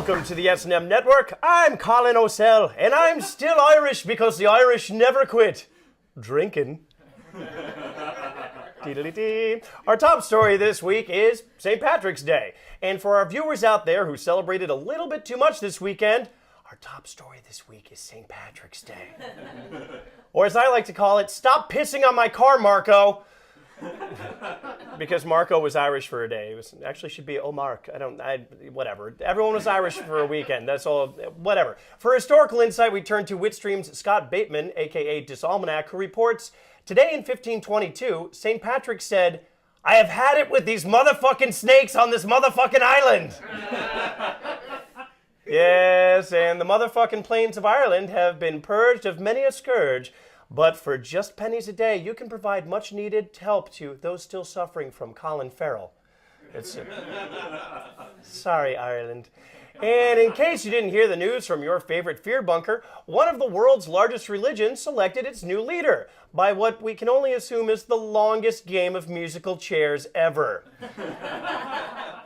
Welcome to the SNM network. I'm Colin O'Sell, and I'm still Irish because the Irish never quit drinking. Our top story this week is St. Patrick's Day. And for our viewers out there who celebrated a little bit too much this weekend, our top story this week is St. Patrick's Day. Or as I like to call it, stop pissing on my car, Marco. Because Marco was Irish for a day. It was actually should be Mark. Whatever. Everyone was Irish for a weekend. That's all. Whatever. For historical insight, we turn to Witstream's Scott Bateman, aka Disalmanac, who reports today in 1522, St. Patrick said, "I have had it with these motherfucking snakes on this motherfucking island." Yes, and the motherfucking plains of Ireland have been purged of many a scourge. But for just pennies a day, you can provide much needed help to those still suffering from Colin Farrell. Sorry, Ireland. And in case you didn't hear the news from your favorite fear bunker, one of the world's largest religions selected its new leader by what we can only assume is the longest game of musical chairs ever.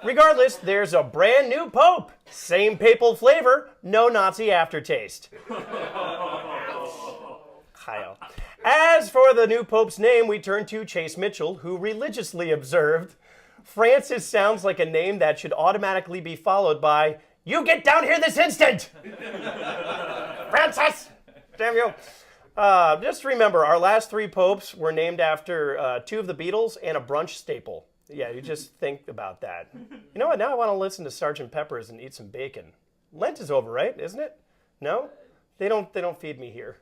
Regardless, there's a brand new pope. Same papal flavor, no Nazi aftertaste. As for the new pope's name, we turn to Chase Mitchell, who religiously observed, "Francis sounds like a name that should automatically be followed by, 'You get down here this instant!' Francis! Damn you." Just remember, our last three popes were named after two of the Beatles and a brunch staple. Yeah, you just think about that. You know what? Now I want to listen to Sgt. Pepper's and eat some bacon. Lent is over, right? Isn't it? No? They don't feed me here.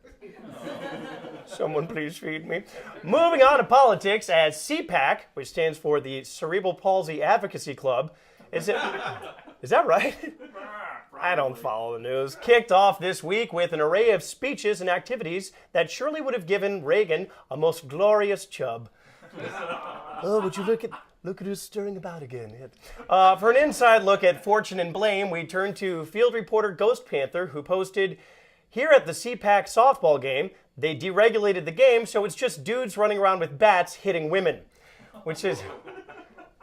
Someone please feed me. Moving on to politics, as CPAC, which stands for the Cerebral Palsy Advocacy Club, is that right? I don't follow the news. Kicked off this week with an array of speeches and activities that surely would have given Reagan a most glorious chub. Oh, would you look at who's stirring about again. For an inside look at fortune and blame, we turn to field reporter Ghost Panther, who posted, "Here at the CPAC softball game, they deregulated the game, so it's just dudes running around with bats hitting women." Which is,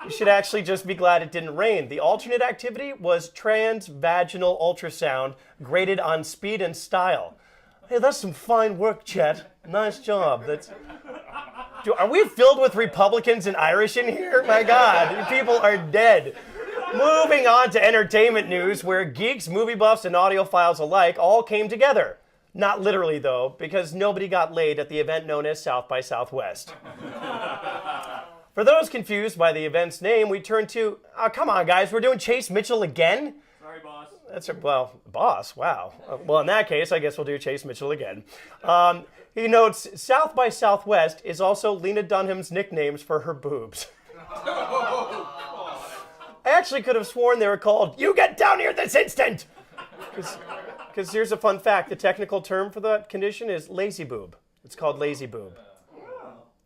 you should actually just be glad it didn't rain. The alternate activity was transvaginal ultrasound, graded on speed and style. Hey, that's some fine work, Chet. Nice job. Are we filled with Republicans and Irish in here? My God, people are dead. Moving on to entertainment news, where geeks, movie buffs, and audiophiles alike all came together. Not literally, though, because nobody got laid at the event known as South by Southwest. For those confused by the event's name, we turn to, come on, guys, we're doing Chase Mitchell again? Sorry, boss. Boss, wow. Well, in that case, I guess we'll do Chase Mitchell again. He notes, South by Southwest is also Lena Dunham's nicknames for her boobs. I actually could have sworn they were called, "You get down here this instant!" Because here's a fun fact. The technical term for that condition is lazy boob. It's called lazy boob.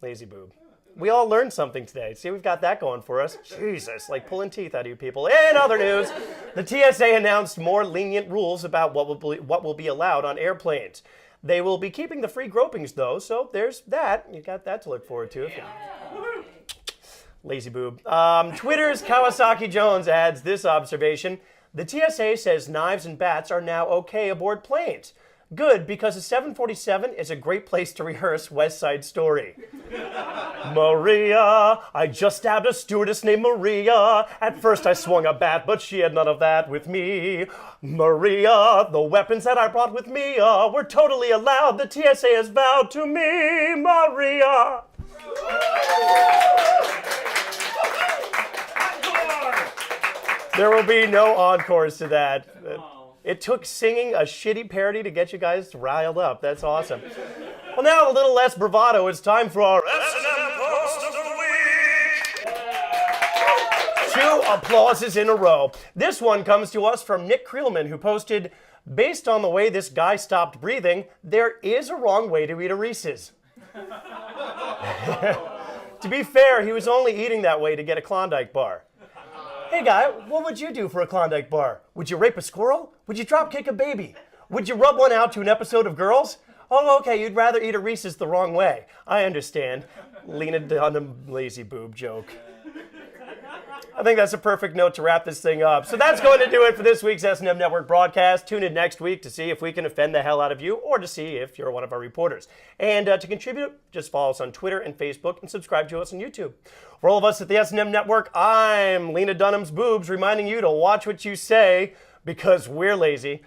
Lazy boob. We all learned something today. See, we've got that going for us. Jesus, like pulling teeth out of you people. In other news, the TSA announced more lenient rules about what will be allowed on airplanes. They will be keeping the free gropings, though, so there's that. You got that to look forward to. Lazy boob. Twitter's Kawasaki Jones adds this observation. The TSA says knives and bats are now okay aboard planes. Good, because a 747 is a great place to rehearse West Side Story. Maria, I just stabbed a stewardess named Maria. At first I swung a bat, but she had none of that with me. Maria, the weapons that I brought with me were totally allowed. The TSA has vowed to me, Maria. There will be no encores to that. It took singing a shitty parody to get you guys riled up. That's awesome. Well, now a little less bravado. It's time for our SNM Post of the Week. 2 applauses in a row. This one comes to us from Nick Creelman, who posted, "Based on the way this guy stopped breathing, there is a wrong way to eat a Reese's." To be fair, he was only eating that way to get a Klondike bar. Hey guy, what would you do for a Klondike bar? Would you rape a squirrel? Would you drop kick a baby? Would you rub one out to an episode of Girls? Oh, okay, you'd rather eat a Reese's the wrong way. I understand. Lena Dunham lazy boob joke. I think that's a perfect note to wrap this thing up. So that's going to do it for this week's SNM Network broadcast. Tune in next week to see if we can offend the hell out of you or to see if you're one of our reporters. And to contribute, just follow us on Twitter and Facebook and subscribe to us on YouTube. For all of us at the SNM Network, I'm Lena Dunham's Boobs reminding you to watch what you say because we're lazy.